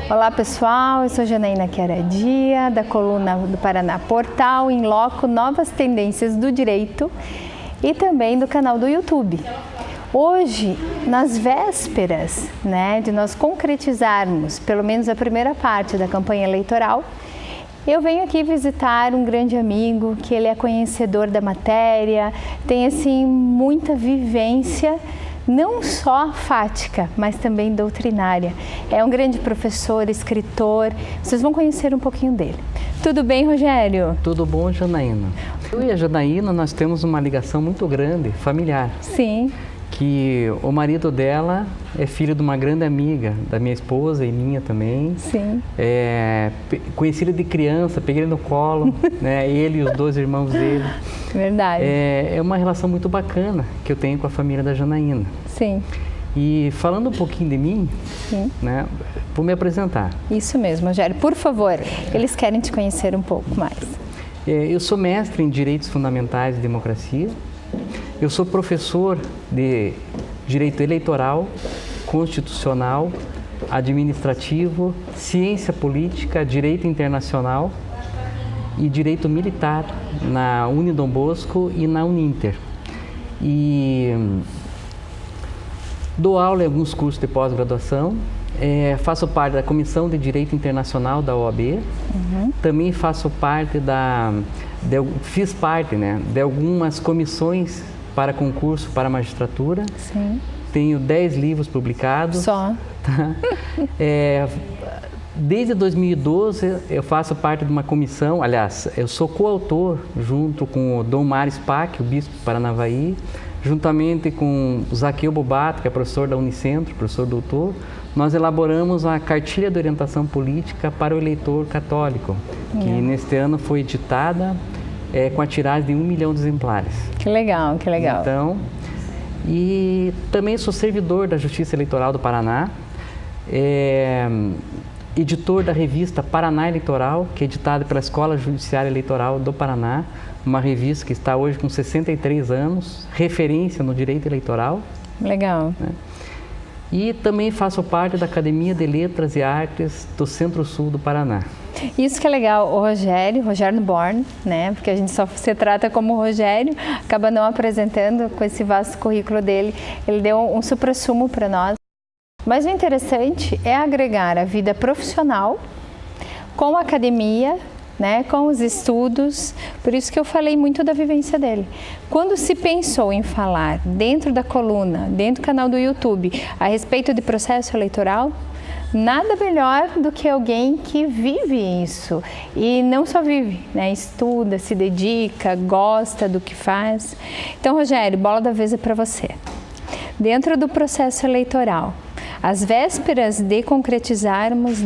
Olá pessoal, eu sou Janaína Chiaradia, da coluna do Paraná Portal, em loco Novas Tendências do Direito e também do canal do YouTube. Hoje, nas vésperas de nós concretizarmos pelo menos a primeira parte da campanha eleitoral, eu venho aqui visitar um grande amigo, que ele é conhecedor da matéria, tem assim muita vivência, não só fática, mas também doutrinária. É um grande professor, escritor, vocês vão conhecer um pouquinho dele. Tudo bem, Rogério? Tudo bom, Janaína. Eu e a Janaína, nós temos uma ligação muito grande, familiar. Sim. Que o marido dela é filho de uma grande amiga da minha esposa e minha também. Sim. Conheci ele de criança, peguei ele no colo, ele e os dois irmãos dele. Verdade. É uma relação muito bacana que eu tenho com a família da Janaína. Sim. E falando um pouquinho de mim, Sim. Vou me apresentar. Isso mesmo, Rogério. Por favor, eles querem te conhecer um pouco mais. Eu sou mestre em Direitos Fundamentais e Democracia. Eu sou professor de Direito Eleitoral, Constitucional, Administrativo, Ciência Política, Direito Internacional e Direito Militar na Unidom Bosco e na Uninter. E dou aula em alguns cursos de pós-graduação, faço parte da Comissão de Direito Internacional da OAB, também faço parte fiz parte de algumas comissões para concurso para a magistratura. Sim. Tenho 10 livros publicados. Só. Tá? Desde 2012 eu faço parte de uma comissão, aliás, eu sou coautor junto com o Dom Mário Spack, o bispo de Paranavaí, juntamente com o Zaqueu Bobato, que é professor da Unicentro, professor doutor. Nós elaboramos a Cartilha de Orientação Política para o Eleitor Católico, que neste ano foi editada com a tiragem de 1 milhão de exemplares. Que legal, que legal. Então, e também sou servidor da Justiça Eleitoral do Paraná, editor da revista Paraná Eleitoral, que é editada pela Escola Judiciária Eleitoral do Paraná, uma revista que está hoje com 63 anos, referência no direito eleitoral. Legal. E também faço parte da Academia de Letras e Artes do Centro-Sul do Paraná. Isso que é legal, o Rogério Born, porque a gente só se trata como Rogério, acaba não apresentando com esse vasto currículo dele, ele deu um suprassumo para nós. Mas o interessante é agregar a vida profissional com a academia, com os estudos, por isso que eu falei muito da vivência dele. Quando se pensou em falar dentro da coluna, dentro do canal do YouTube, a respeito de processo eleitoral, nada melhor do que alguém que vive isso e não só vive, estuda, se dedica, gosta do que faz. Então, Rogério, bola da vez é para você. Dentro do processo eleitoral, às vésperas de concretizarmos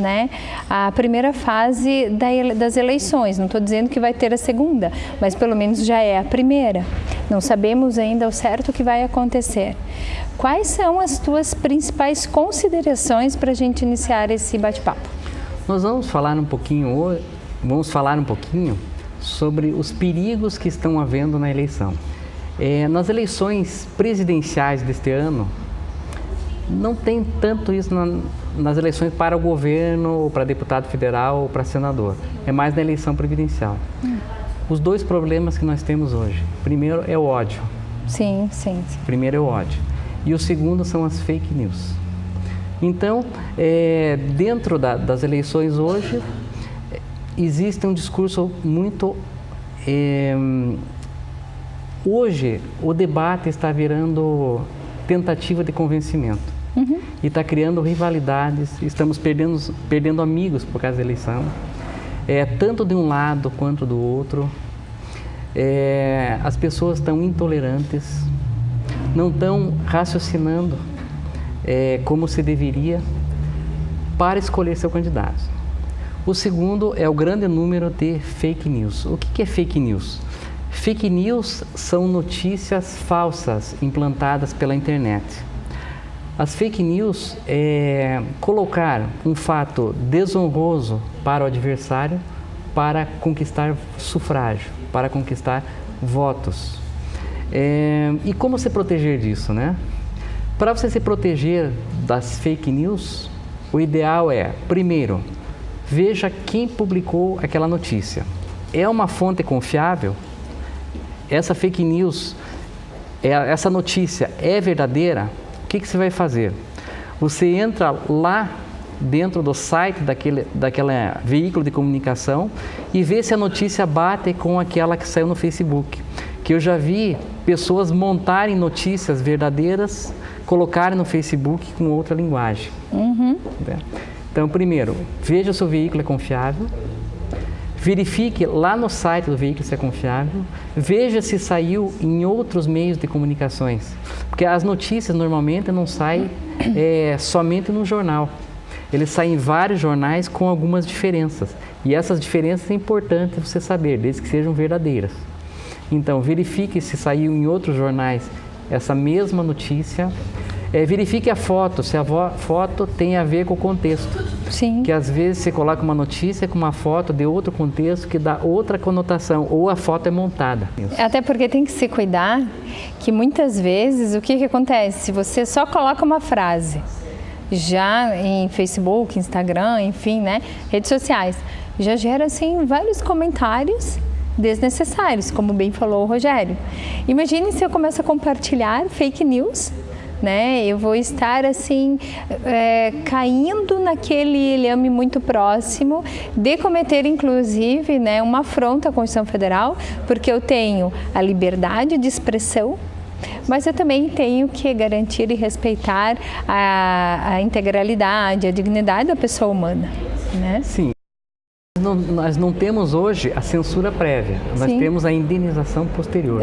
a primeira fase das eleições, não estou dizendo que vai ter a segunda, mas pelo menos já é a primeira. Não sabemos ainda ao certo o que vai acontecer. Quais são as tuas principais considerações para a gente iniciar esse bate-papo? Nós vamos falar um pouquinho sobre os perigos que estão havendo na eleição. Nas eleições presidenciais deste ano, não tem tanto isso nas eleições para o governo, ou para deputado federal, ou para senador. É mais na eleição presidencial. Os dois problemas que nós temos hoje. Primeiro é o ódio. Sim. Primeiro é o ódio. E o segundo são as fake news. Então, dentro das eleições hoje, existe um discurso muito... Hoje, o debate está virando tentativa de convencimento. E está criando rivalidades, estamos perdendo amigos por causa da eleição, tanto de um lado quanto do outro. As pessoas estão intolerantes, não estão raciocinando como se deveria para escolher seu candidato. O segundo é o grande número de fake news. O que é fake news? Fake news são notícias falsas implantadas pela internet. As fake news é colocar um fato desonroso para o adversário para conquistar sufrágio, para conquistar votos. E como se proteger disso, Para você se proteger das fake news, o ideal é, primeiro, veja quem publicou aquela notícia. É uma fonte confiável? Essa fake news, essa notícia é verdadeira? O que você vai fazer? Você entra lá dentro do site daquele veículo de comunicação e vê se a notícia bate com aquela que saiu no Facebook. Que eu já vi pessoas montarem notícias verdadeiras, colocarem no Facebook com outra linguagem. Então, primeiro, veja se o veículo é confiável, verifique lá no site do veículo se é confiável, veja se saiu em outros meios de comunicações, porque as notícias normalmente não saem somente no jornal. Eles saem em vários jornais com algumas diferenças. E essas diferenças é importante você saber, desde que sejam verdadeiras. Então, verifique se saiu em outros jornais essa mesma notícia. Verifique a foto, se a foto tem a ver com o contexto. Sim. Que às vezes você coloca uma notícia com uma foto de outro contexto que dá outra conotação, ou a foto é montada. Até porque tem que se cuidar que muitas vezes o que acontece? Se você só coloca uma frase, já em Facebook, Instagram, enfim, né, redes sociais, já gera assim vários comentários desnecessários, como bem falou o Rogério. Imagine se eu começo a compartilhar fake news, né? Eu vou estar assim caindo naquele lame muito próximo de cometer inclusive, né, uma afronta à Constituição Federal, porque eu tenho a liberdade de expressão, mas eu também tenho que garantir e respeitar a integralidade, a dignidade da pessoa humana, né? Sim. Nós não temos hoje a censura prévia, nós temos a indenização posterior.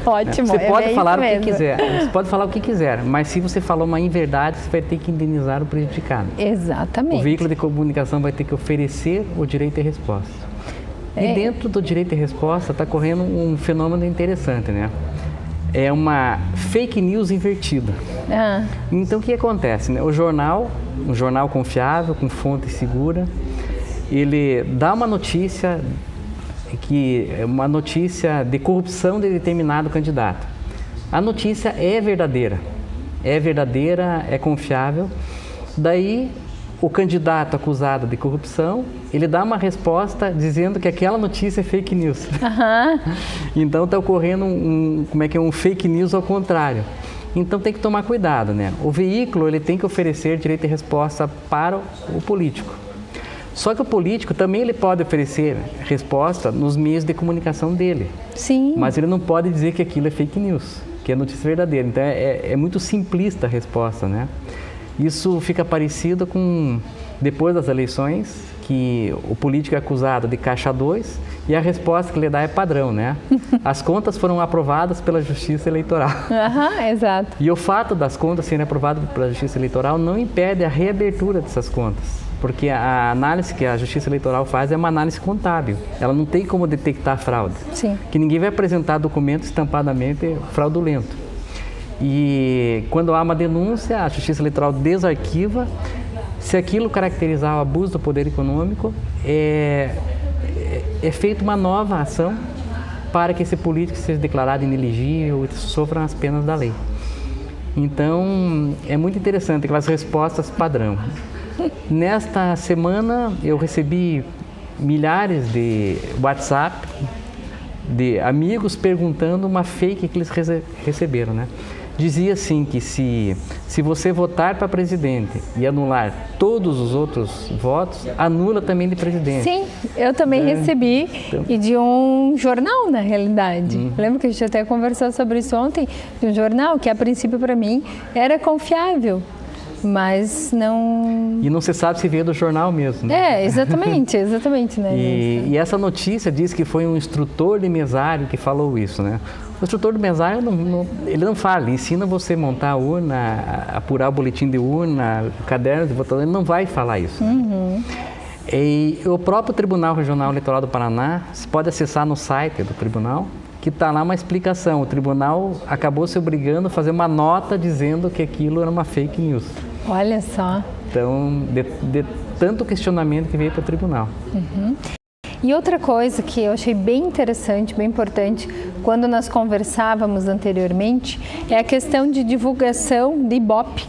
Ótimo. Você pode falar o que quiser, você pode falar o que quiser, mas se você falou uma inverdade, você vai ter que indenizar o prejudicado. Exatamente. O veículo de comunicação vai ter que oferecer o direito de resposta. E dentro do direito de resposta está correndo um fenômeno interessante, né? É uma fake news invertida. Então, o que acontece, né? O jornal, um jornal confiável, com fonte segura, ele dá uma notícia de corrupção de determinado candidato. A notícia é verdadeira, é confiável. Daí, o candidato acusado de corrupção, ele dá uma resposta dizendo que aquela notícia é fake news. Então, está ocorrendo um fake news ao contrário. Então, tem que tomar cuidado, né? O veículo, ele tem que oferecer direito de resposta para o político. Só que o político também ele pode oferecer resposta nos meios de comunicação dele. Sim. Mas ele não pode dizer que aquilo é fake news, que é notícia verdadeira. Então é muito simplista a resposta, né? Isso fica parecido com depois das eleições, que o político é acusado de caixa 2 e a resposta que ele dá é padrão, né? As contas foram aprovadas pela Justiça Eleitoral. Exato. E o fato das contas serem aprovadas pela Justiça Eleitoral não impede a reabertura dessas contas. Porque a análise que a Justiça Eleitoral faz é uma análise contábil. Ela não tem como detectar fraude. Sim. Que ninguém vai apresentar documento estampadamente fraudulento. E quando há uma denúncia, a Justiça Eleitoral desarquiva. Se aquilo caracterizar o abuso do poder econômico, é feita uma nova ação para que esse político seja declarado inelegível e sofra as penas da lei. Então, é muito interessante aquelas respostas padrão. Nesta semana eu recebi milhares de WhatsApp de amigos perguntando uma fake que eles receberam, né? Dizia assim que se você votar para presidente e anular todos os outros votos, anula também de presidente. Sim, eu também recebi, e de um jornal, na realidade. Lembro que a gente até conversou sobre isso ontem, de um jornal que a princípio para mim era confiável. Mas não... E não se sabe se veio do jornal mesmo, né? Exatamente, né? E essa notícia diz que foi um instrutor de mesário que falou isso, né? O instrutor de mesário, ele não fala, ele ensina você a montar a urna, apurar o boletim de urna, o caderno de votação, ele não vai falar isso. Né? E o próprio Tribunal Regional Eleitoral do Paraná, você pode acessar no site do tribunal, que está lá uma explicação. O tribunal acabou se obrigando a fazer uma nota dizendo que aquilo era uma fake news. Olha só. Então, de tanto questionamento que veio para o tribunal. E outra coisa que eu achei bem interessante, bem importante, quando nós conversávamos anteriormente, é a questão de divulgação de Ibope.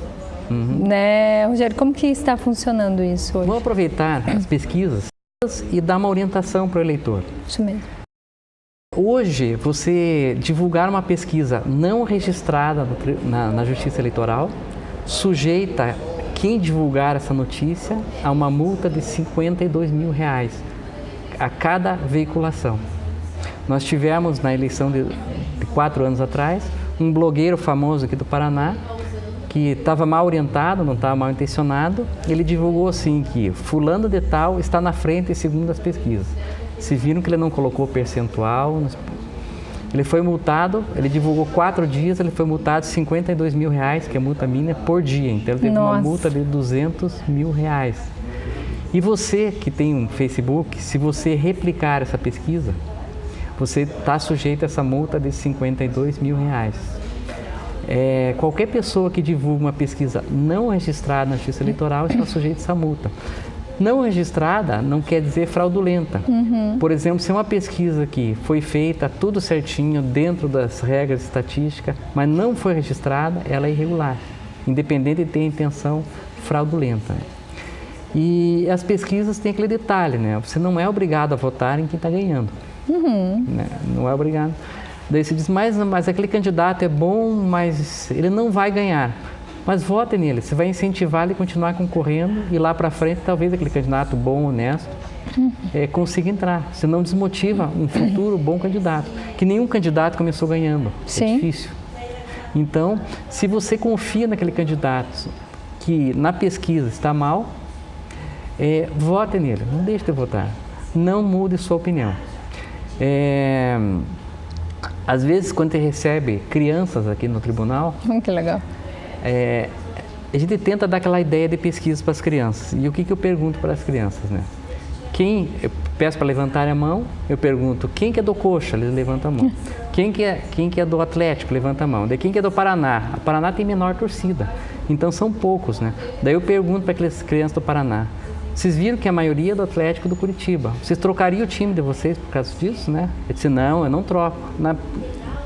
né, Rogério? Como que está funcionando isso hoje? Vamos aproveitar as pesquisas e dar uma orientação para o eleitor. Isso mesmo. Hoje, você divulgar uma pesquisa não registrada na Justiça Eleitoral, sujeita quem divulgar essa notícia a uma multa de R$52 mil a cada veiculação. Nós tivemos na eleição de 4 anos atrás, um blogueiro famoso aqui do Paraná, que estava mal orientado, não estava mal intencionado, ele divulgou assim que fulano de tal está na frente segundo as pesquisas. Se viram que ele não colocou percentual, ele foi multado, ele divulgou 4 dias, ele foi multado R$52 mil, que é multa mínima por dia, então ele teve uma multa de R$200 mil. E você que tem um Facebook, se você replicar essa pesquisa, você está sujeito a essa multa de R$52 mil. Qualquer pessoa que divulga uma pesquisa não registrada na Justiça Eleitoral está sujeita a essa multa. Não registrada não quer dizer fraudulenta. Por exemplo, se uma pesquisa que foi feita tudo certinho dentro das regras de estatística, mas não foi registrada, ela é irregular, independente de ter intenção fraudulenta. E as pesquisas têm aquele detalhe, né? Você não é obrigado a votar em quem está ganhando. Né? Não é obrigado. Daí você diz, mas aquele candidato é bom, mas ele não vai ganhar. Mas vote nele, você vai incentivar ele a continuar concorrendo e lá para frente talvez aquele candidato bom, honesto, consiga entrar. Você não desmotiva um futuro bom candidato, que nenhum candidato começou ganhando. Sim. É difícil. Então, se você confia naquele candidato que na pesquisa está mal, vote nele, não deixe de votar. Não mude sua opinião. Às vezes, quando você recebe crianças aqui no tribunal, que legal. A gente tenta dar aquela ideia de pesquisa para as crianças. E o que eu pergunto para as crianças, né? Eu peço para levantarem a mão, eu pergunto, quem que é do Coxa? Eles levantam a mão. Quem que é do Atlético? Levanta a mão. Daí, quem que é do Paraná? A Paraná tem menor torcida, então são poucos, né? Daí eu pergunto para aquelas crianças do Paraná, vocês viram que a maioria é do Atlético e do Curitiba. Vocês trocariam o time de vocês por causa disso, né? Eu disse, não, eu não troco.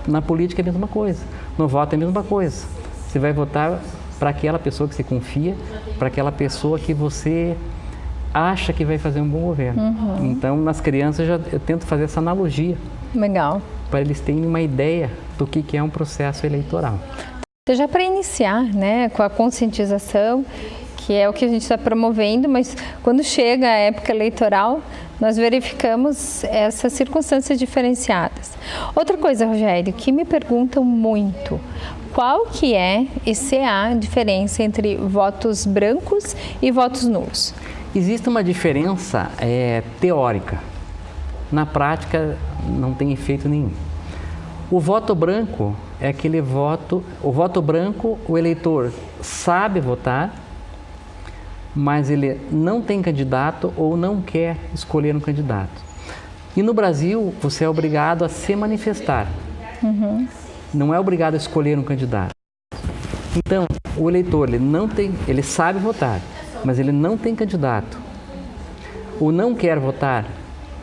Na política é a mesma coisa. No voto é a mesma coisa. Você vai votar para aquela pessoa que você confia, para aquela pessoa que você acha que vai fazer um bom governo. Então, nas crianças, eu tento fazer essa analogia. Legal. Para eles terem uma ideia do que é um processo eleitoral. Já para iniciar, né, com a conscientização, que é o que a gente está promovendo, mas quando chega a época eleitoral, nós verificamos essas circunstâncias diferenciadas. Outra coisa, Rogério, que me perguntam muito, qual que é e se há diferença entre votos brancos e votos nulos? Existe uma diferença teórica. Na prática, não tem efeito nenhum. O voto branco é aquele voto... O voto branco, o eleitor sabe votar, mas ele não tem candidato ou não quer escolher um candidato. E no Brasil, você é obrigado a se manifestar. Não é obrigado a escolher um candidato. Então, o eleitor, ele sabe votar, mas ele não tem candidato. Ou não quer votar,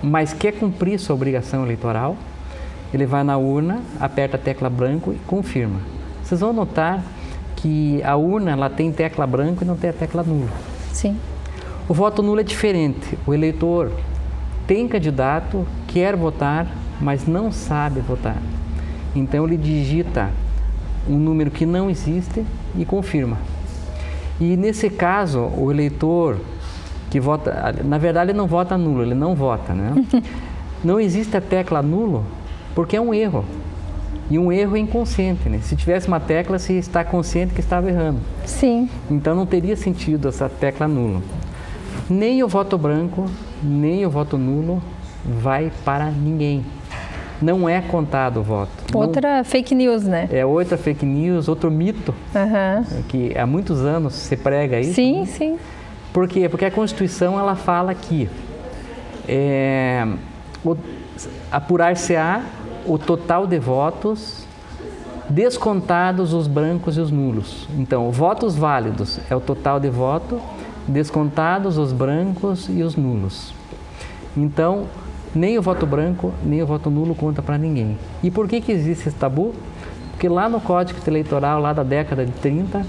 mas quer cumprir sua obrigação eleitoral, ele vai na urna, aperta a tecla branco e confirma. Vocês vão notar que a urna ela tem tecla branco e não tem a tecla nulo. Sim. O voto nulo é diferente. O eleitor tem candidato, quer votar, mas não sabe votar. Então ele digita um número que não existe e confirma. E nesse caso, o eleitor que vota, na verdade ele não vota nulo, ele não vota, né? Não existe a tecla nulo porque é um erro. E um erro é inconsciente, né? Se tivesse uma tecla, se está consciente que estava errando. Sim. Então não teria sentido essa tecla nulo. Nem o voto branco, nem o voto nulo vai para ninguém. Não é contado o voto. Outra fake news, né? É outra fake news, outro mito, que há muitos anos se prega isso. Sim, né? sim. Por quê? Porque a Constituição ela fala que apurar-se-á o total de votos, descontados os brancos e os nulos. Então, votos válidos é o total de voto, descontados os brancos e os nulos. Então, nem o voto branco, nem o voto nulo conta para ninguém. E por que existe esse tabu? Porque lá no Código Eleitoral, lá da década de 30,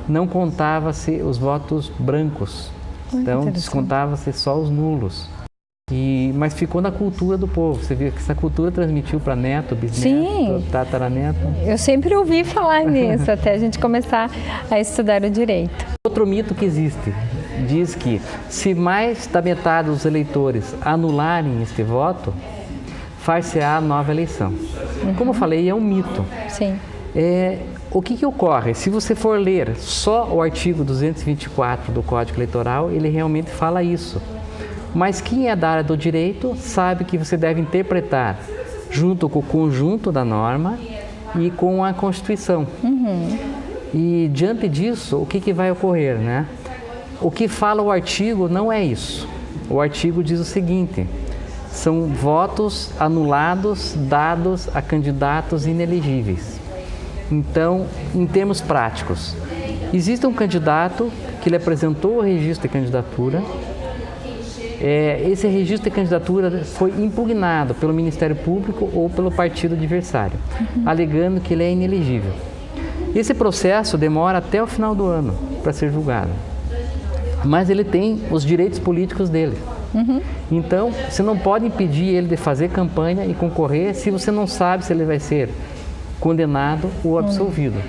não contava-se os votos brancos, então descontava-se só os nulos. Mas ficou na cultura do povo. Você vê que essa cultura transmitiu para neto, bisneto, tataraneto. Eu sempre ouvi falar nisso, até a gente começar a estudar o direito. Outro mito que existe diz que se mais da metade dos eleitores anularem este voto, far-se-á nova eleição. Como eu falei, é um mito. Sim. O que ocorre? Se você for ler só o artigo 224 do Código Eleitoral, ele realmente fala isso. Mas quem é da área do direito sabe que você deve interpretar junto com o conjunto da norma e com a Constituição. E diante disso, o que vai ocorrer, né? O que fala o artigo não é isso. O artigo diz o seguinte: são votos anulados dados a candidatos inelegíveis. Então, em termos práticos, existe um candidato que ele apresentou o registro de candidatura. Esse registro de candidatura foi impugnado pelo Ministério Público ou pelo partido adversário, alegando que ele é inelegível. Esse processo demora até o final do ano para ser julgado, mas ele tem os direitos políticos dele. Então, você não pode impedir ele de fazer campanha e concorrer se você não sabe se ele vai ser condenado ou absolvido.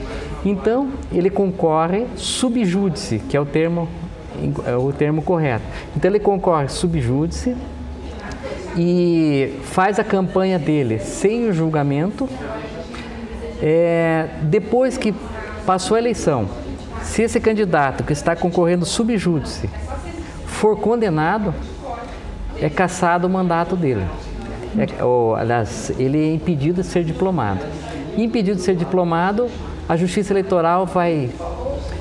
Então, ele concorre sub júdice, que é o termo correto. Então ele concorre sub júdice e faz a campanha dele sem o julgamento. Depois que passou a eleição, se esse candidato que está concorrendo sub júdice for condenado, é cassado o mandato dele. Aliás, ele é impedido de ser diplomado. Impedido de ser diplomado, a Justiça Eleitoral vai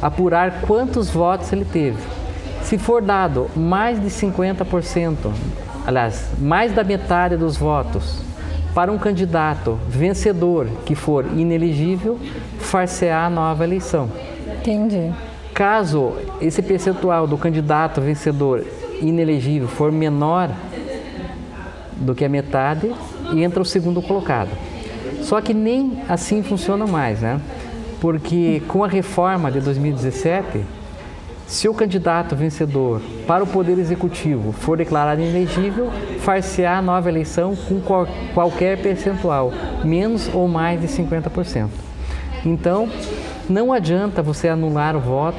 apurar quantos votos ele teve. Se for dado mais de 50%, aliás, mais da metade dos votos para um candidato vencedor que for inelegível, far-se-á nova eleição. Entendi. Caso esse percentual do candidato vencedor inelegível for menor do que a metade, entra o segundo colocado. Só que nem assim funciona mais, né? Porque com a reforma de 2017, se o candidato vencedor para o Poder Executivo for declarado inelegível, far-se-á nova eleição com qualquer percentual, menos ou mais de 50%. Então, não adianta você anular o voto,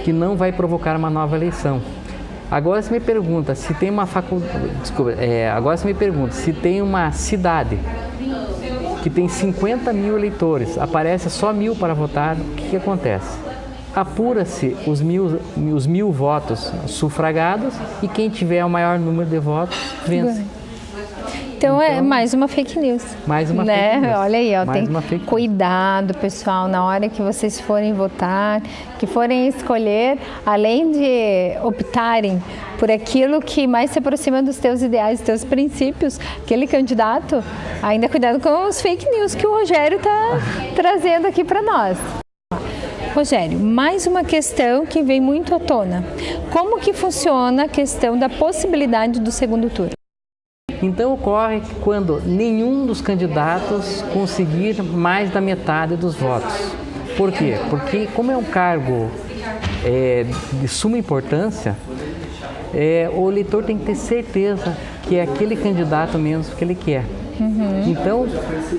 que não vai provocar uma nova eleição. Agora você me pergunta se tem uma agora você me pergunta se tem uma cidade que tem 50 mil eleitores, aparece só 1.000 para votar, o que acontece? Apura-se os mil votos sufragados e quem tiver o maior número de votos vence. Então é mais uma fake news. Mais uma né? fake news. Olha aí, ó, mais tem cuidado, pessoal, na hora que vocês forem votar, que forem escolher, além de optarem por aquilo que mais se aproxima dos teus ideais, dos teus princípios, aquele candidato, ainda cuidado com os fake news que o Rogério está trazendo aqui para nós. Rogério, mais uma questão que vem muito à tona. Como que funciona a questão da possibilidade do segundo turno? Então ocorre que quando nenhum dos candidatos conseguir mais da metade dos votos. Por quê? Porque como é um cargo de suma importância, o eleitor tem que ter certeza que é aquele candidato mesmo que ele quer. Então,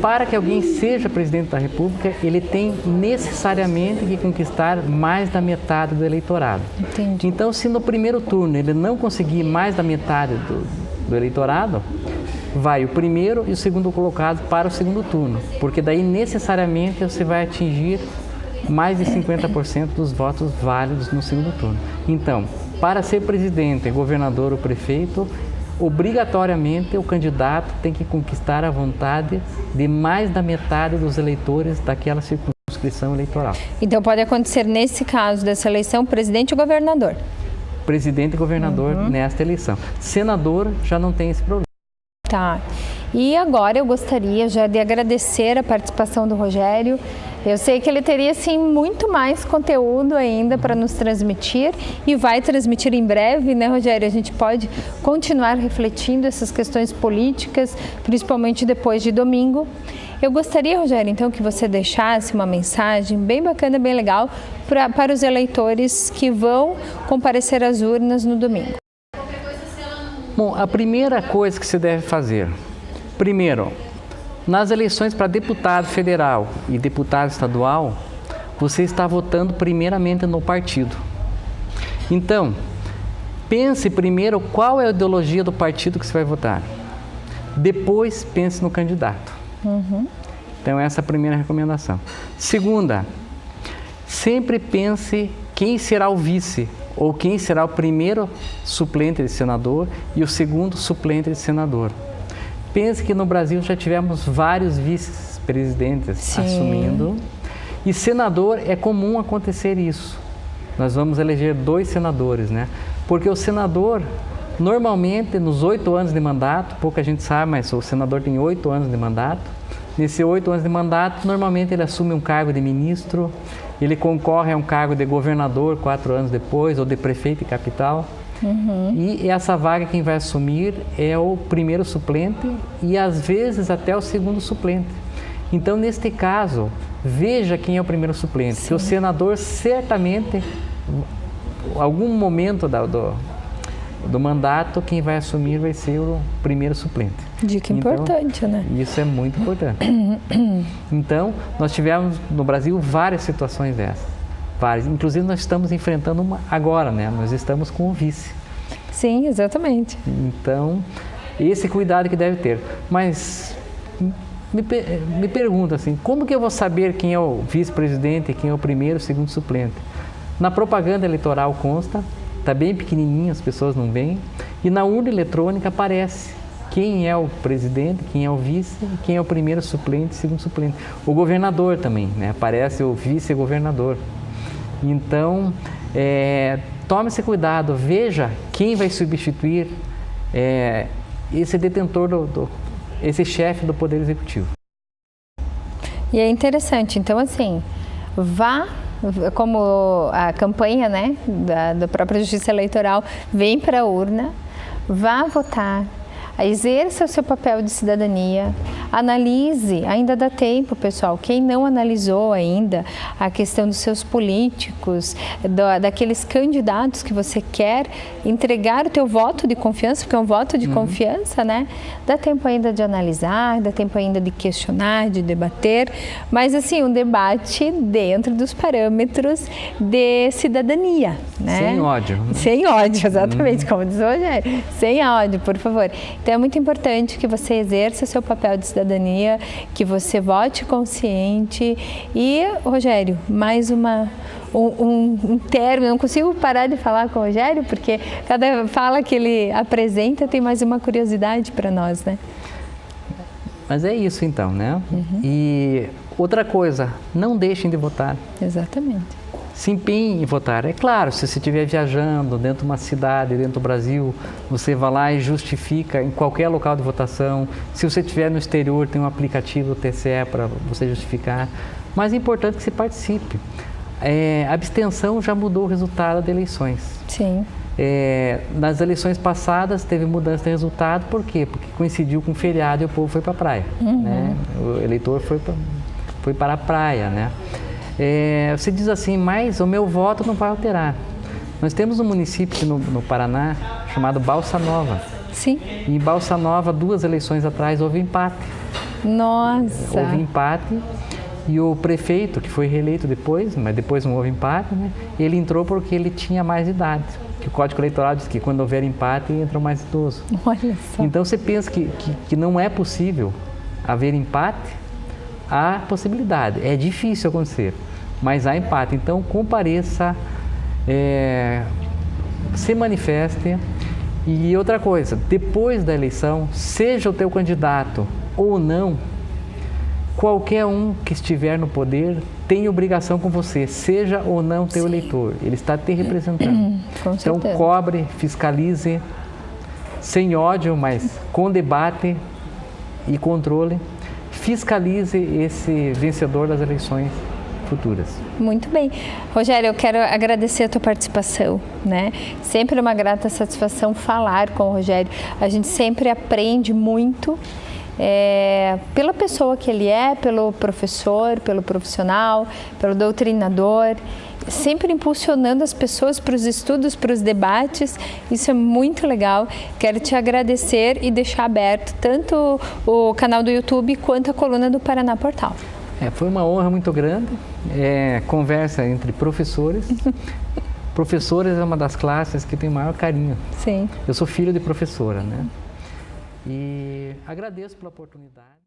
para que alguém seja presidente da República, ele tem necessariamente que conquistar mais da metade do eleitorado. Entendi. Então, se no primeiro turno ele não conseguir mais da metade do eleitorado, vai o primeiro e o segundo colocado para o segundo turno, porque daí necessariamente você vai atingir mais de 50% dos votos válidos no segundo turno. Então, para ser presidente, governador ou prefeito, obrigatoriamente o candidato tem que conquistar a vontade de mais da metade dos eleitores daquela circunscrição eleitoral. Então pode acontecer nesse caso dessa eleição, presidente ou governador? Presidente e governador nesta eleição. Senador já não tem esse problema. Tá. E agora eu gostaria já de agradecer a participação do Rogério. Eu sei que ele teria, assim, muito mais conteúdo ainda para nos transmitir e vai transmitir em breve, né, Rogério? A gente pode continuar refletindo essas questões políticas, principalmente depois de domingo. Eu gostaria, Rogério, então, que você deixasse uma mensagem bem bacana, bem legal para os eleitores que vão comparecer às urnas no domingo. Bom, a primeira coisa que você deve fazer, primeiro, nas eleições para deputado federal e deputado estadual, você está votando primeiramente no partido. Então, pense primeiro qual é a ideologia do partido que você vai votar. Depois, pense no candidato. Então, essa é a primeira recomendação. Segunda, sempre pense quem será o vice ou quem será o primeiro suplente de senador e o segundo suplente de senador. Pense que no Brasil já tivemos vários vice-presidentes assumindo. E senador, é comum acontecer isso. Nós vamos eleger 2 senadores, né? Porque o senador, normalmente, nos 8 anos de mandato, pouca gente sabe, mas o senador tem 8 anos de mandato. Nesses 8 anos de mandato, normalmente ele assume um cargo de ministro, ele concorre a um cargo de governador 4 anos depois, ou de prefeito de capital. E essa vaga quem vai assumir é o primeiro suplente e às vezes até o segundo suplente. Então, neste caso, veja quem é o primeiro suplente, que o senador certamente, em algum momento do mandato, quem vai assumir vai ser o primeiro suplente. Dica importante, né? Isso é muito importante. Então, nós tivemos no Brasil várias situações dessas. Inclusive, nós estamos enfrentando uma agora, né? Nós estamos com o vice. Sim, exatamente. Então, esse cuidado que deve ter. Mas me pergunta assim, como que eu vou saber quem é o vice-presidente, quem é o primeiro, segundo suplente? Na propaganda eleitoral consta, está bem pequenininho, as pessoas não veem, e na urna eletrônica aparece quem é o presidente, quem é o vice, quem é o primeiro suplente, segundo suplente. O governador também, né? Aparece o vice-governador. Então, tome esse cuidado, veja quem vai substituir esse detentor, esse chefe do Poder Executivo. E é interessante, então assim, como a campanha, né, da própria Justiça Eleitoral, vem para a urna, vá votar, exerça o seu papel de cidadania, analise, ainda dá tempo, pessoal, quem não analisou ainda a questão dos seus políticos, daqueles candidatos que você quer entregar o teu voto de confiança, porque é um voto de confiança, né? Dá tempo ainda de analisar, dá tempo ainda de questionar, de debater, mas assim, um debate dentro dos parâmetros de cidadania, né? Sem ódio. Sem ódio, exatamente, como diz o Rogério, sem ódio, por favor. Então é muito importante que você exerça seu papel de cidadania, que você vote consciente e, Rogério, mais um término, não consigo parar de falar com o Rogério, porque cada fala que ele apresenta tem mais uma curiosidade para nós, né? Mas é isso então, né? E outra coisa, não deixem de votar. Exatamente. Se empenhe em votar. É claro, se você estiver viajando dentro de uma cidade, dentro do Brasil, você vai lá e justifica em qualquer local de votação. Se você estiver no exterior, tem um aplicativo TCE para você justificar. Mas é importante que você participe. A abstenção já mudou o resultado das eleições. Sim. Nas eleições passadas teve mudança de resultado, por quê? Porque coincidiu com o feriado e o povo foi para a praia. Né? O eleitor foi para a praia, né? Você diz assim, mas o meu voto não vai alterar. Nós temos um município no Paraná chamado Balsa Nova. Sim. E em Balsa Nova, 2 eleições atrás, houve empate. Nossa! Houve empate e o prefeito, que foi reeleito depois, mas depois não houve empate, né? Ele entrou porque ele tinha mais idade. Que o Código Eleitoral diz que quando houver empate, entra o mais idoso. Olha só. Então você pensa que não é possível haver empate? Há possibilidade, é difícil acontecer, mas há empate. Então compareça, se manifeste. E outra coisa, depois da eleição, seja o teu candidato ou não, qualquer um que estiver no poder tem obrigação com você, seja ou não teu eleitor, ele está te representando. Então cobre, fiscalize, sem ódio, mas com debate e controle. Fiscalize esse vencedor das eleições futuras. Muito bem. Rogério, eu quero agradecer a tua participação, né? Sempre é uma grata satisfação falar com o Rogério. A gente sempre aprende muito pela pessoa que ele é, pelo professor, pelo profissional, pelo doutrinador, sempre impulsionando as pessoas para os estudos, para os debates. Isso é muito legal. Quero te agradecer e deixar aberto tanto o canal do YouTube quanto a coluna do Paraná Portal. Foi uma honra muito grande, conversa entre professores. Professores é uma das classes que tem maior carinho. Sim. Eu sou filho de professora, né? E agradeço pela oportunidade.